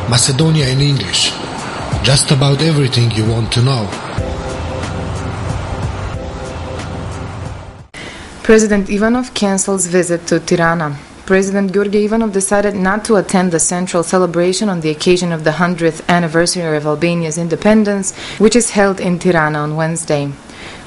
Macedonia in English. Just about everything you want to know. President Ivanov cancels visit to Tirana. President Georgi Ivanov decided not to attend the central celebration on the occasion of the 100th anniversary of Albania's independence, which is held in Tirana on Wednesday.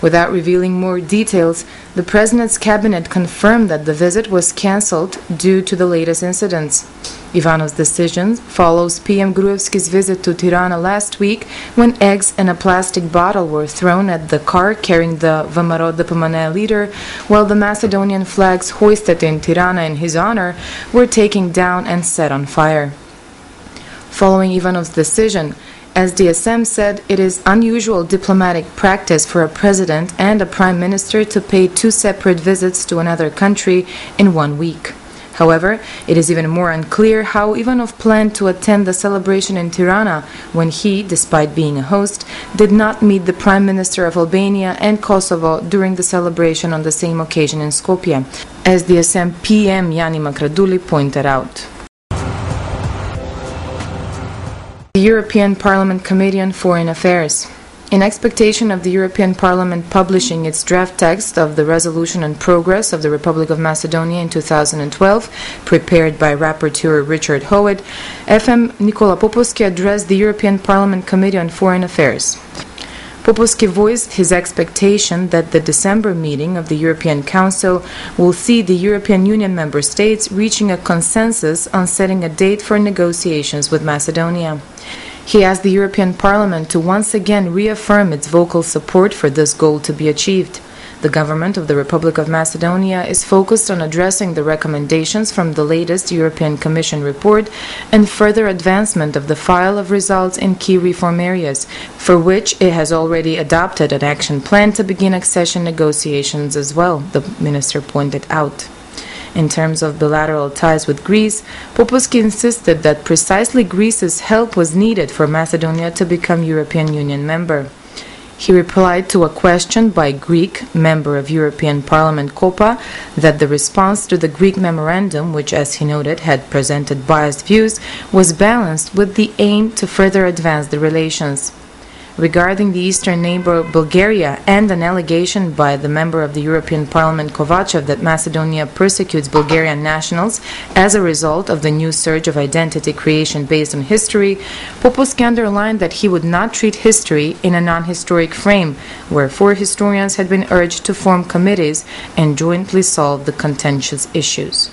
Without revealing more details, the president's cabinet confirmed that the visit was cancelled due to the latest incidents. Ivanov's decision follows PM Gruevski's visit to Tirana last week, when eggs and a plastic bottle were thrown at the car carrying the VMRO DPMNE leader, while the Macedonian flags hoisted in Tirana in his honor were taken down and set on fire. Following Ivanov's decision, SDSM said it is unusual diplomatic practice for a president and a prime minister to pay two separate visits to another country in 1 week. However, it is even more unclear how Ivanov planned to attend the celebration in Tirana when he, despite being a host, did not meet the Prime Minister of Albania and Kosovo during the celebration on the same occasion in Skopje, as the SM PM Jani Makraduli pointed out. The European Parliament Committee on Foreign Affairs. In expectation of the European Parliament publishing its draft text of the resolution on progress of the Republic of Macedonia in 2012, prepared by Rapporteur Richard Howitt, FM Nikola Popovski addressed the European Parliament Committee on Foreign Affairs. Popovski voiced his expectation that the December meeting of the European Council will see the European Union member states reaching a consensus on setting a date for negotiations with Macedonia. He asked the European Parliament to once again reaffirm its vocal support for this goal to be achieved. The government of the Republic of Macedonia is focused on addressing the recommendations from the latest European Commission report and further advancement of the file of results in key reform areas, for which it has already adopted an action plan to begin accession negotiations as well, the minister pointed out. In terms of bilateral ties with Greece, Popovski insisted that precisely Greece's help was needed for Macedonia to become European Union member. He replied to a question by Greek member of European Parliament Kopa that the response to the Greek memorandum, which, as he noted, had presented biased views, was balanced with the aim to further advance the relations. Regarding the eastern neighbor Bulgaria and an allegation by the member of the European Parliament Kovachev that Macedonia persecutes Bulgarian nationals as a result of the new surge of identity creation based on history, Popovski underlined that he would not treat history in a non-historic frame, wherefore historians had been urged to form committees and jointly solve the contentious issues.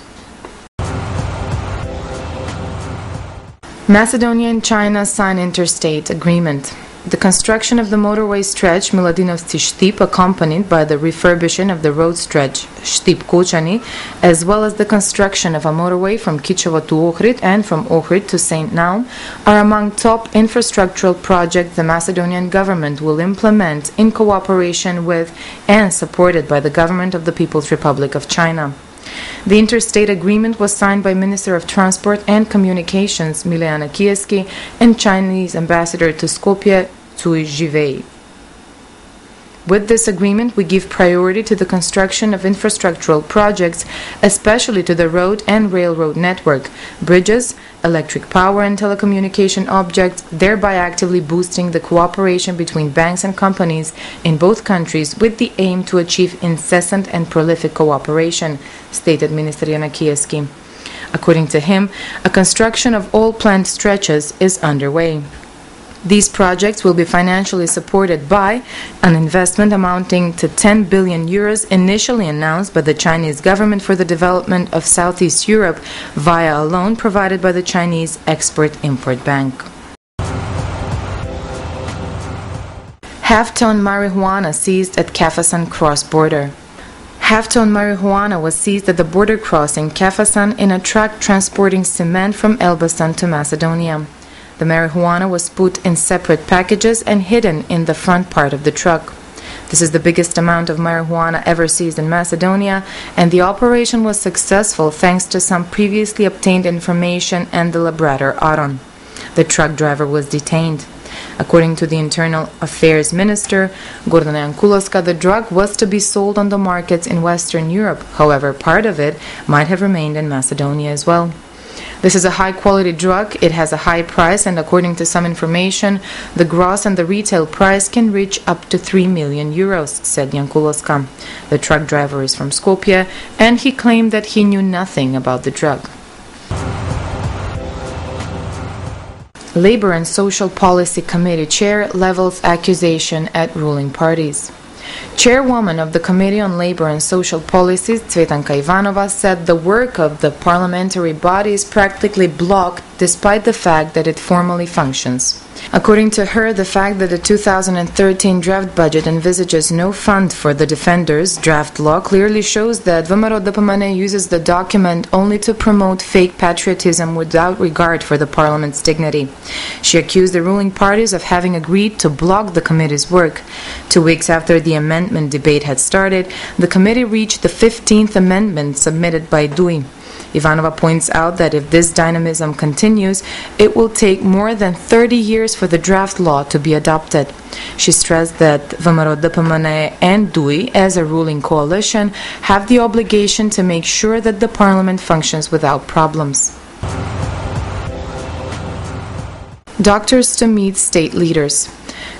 Macedonia and China sign interstate agreement. The construction of the motorway stretch Miladinovci-Štip, accompanied by the refurbishing of the road stretch Štip-Kočani, as well as the construction of a motorway from Kičevo to Ohrid and from Ohrid to St. Naum, are among top infrastructural projects the Macedonian government will implement in cooperation with and supported by the government of the People's Republic of China. The interstate agreement was signed by Minister of Transport and Communications Miliana Kievski and Chinese Ambassador to Skopje, Tsui Zhivei. With this agreement, we give priority to the construction of infrastructural projects, especially to the road and railroad network, bridges, electric power and telecommunication objects, thereby actively boosting the cooperation between banks and companies in both countries with the aim to achieve incessant and prolific cooperation, stated Minister Jana Kievski. According to him, a construction of all planned stretches is underway. These projects will be financially supported by an investment amounting to 10 billion euros initially announced by the Chinese government for the development of Southeast Europe via a loan provided by the Chinese Export-Import Bank. Half-ton marijuana seized at Kafasan cross-border. Half-ton marijuana was seized at the border crossing Kafasan in a truck transporting cement from Elbasan to Macedonia. The marijuana was put in separate packages and hidden in the front part of the truck. This is the biggest amount of marijuana ever seized in Macedonia, and the operation was successful thanks to some previously obtained information and the labrator Aron. The truck driver was detained. According to the Internal Affairs Minister, Gordana Jankulovska, the drug was to be sold on the markets in Western Europe. However, part of it might have remained in Macedonia as well. This is a high-quality drug, it has a high price, and according to some information, the gross and the retail price can reach up to 3 million euros, said Jankulovska. The truck driver is from Skopje, and he claimed that he knew nothing about the drug. Labor and Social Policy Committee Chair levels accusation at ruling parties. Chairwoman of the Committee on Labor and Social Policies, Tsvetanka Ivanova, said the work of the parliamentary body is practically blocked despite the fact that it formally functions. According to her, the fact that the 2013 draft budget envisages no fund for the defenders' draft law clearly shows that VMRO-DPMNE uses the document only to promote fake patriotism without regard for the parliament's dignity. She accused the ruling parties of having agreed to block the committee's work. 2 weeks after the amendment debate had started, the committee reached the 15th amendment submitted by DUI. Ivanova points out that if this dynamism continues, it will take more than 30 years for the draft law to be adopted. She stressed that VMRO-DPMNE and DUI, as a ruling coalition, have the obligation to make sure that the parliament functions without problems. Doctors to meet state leaders.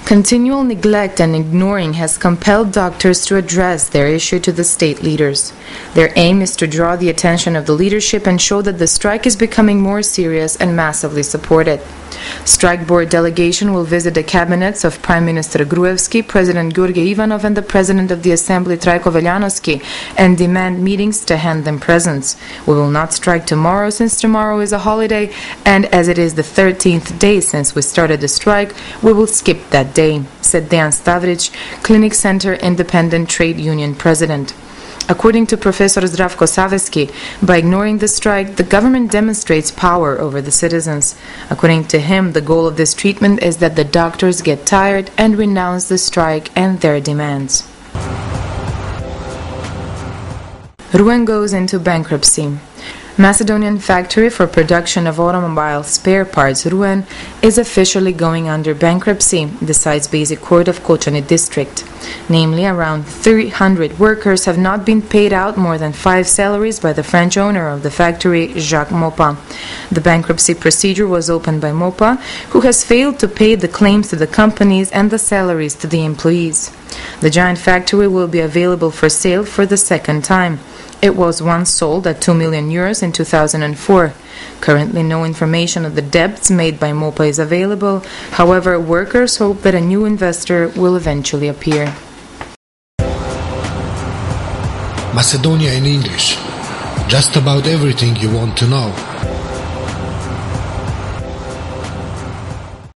Continual neglect and ignoring has compelled doctors to address their issue to the state leaders. Their aim is to draw the attention of the leadership and show that the strike is becoming more serious and massively supported. Strike board delegation will visit the cabinets of Prime Minister Gruevski, President Georgi Ivanov, and the President of the Assembly Trajko Veljanovski, and demand meetings to hand them presents. We will not strike tomorrow since tomorrow is a holiday, and as it is the 13th day since we started the strike, we will skip that day, said Dejan Stavric, Clinic Center Independent Trade Union President. According to Professor Zdravko Savesky, by ignoring the strike, the government demonstrates power over the citizens. According to him, the goal of this treatment is that the doctors get tired and renounce the strike and their demands. RUEN goes into bankruptcy. Macedonian factory for production of automobile spare parts, RUEN, is officially going under bankruptcy, decides Basic Court of Kočani District. Namely, around 300 workers have not been paid out more than 5 salaries by the French owner of the factory, Jacques Mopa. The bankruptcy procedure was opened by Mopa, who has failed to pay the claims to the companies and the salaries to the employees. The giant factory will be available for sale for the second time. It was once sold at 2 million euros in 2004. Currently, no information of the debts made by Mopa is available. However, workers hope that a new investor will eventually appear. Macedonia in English. Just about everything you want to know.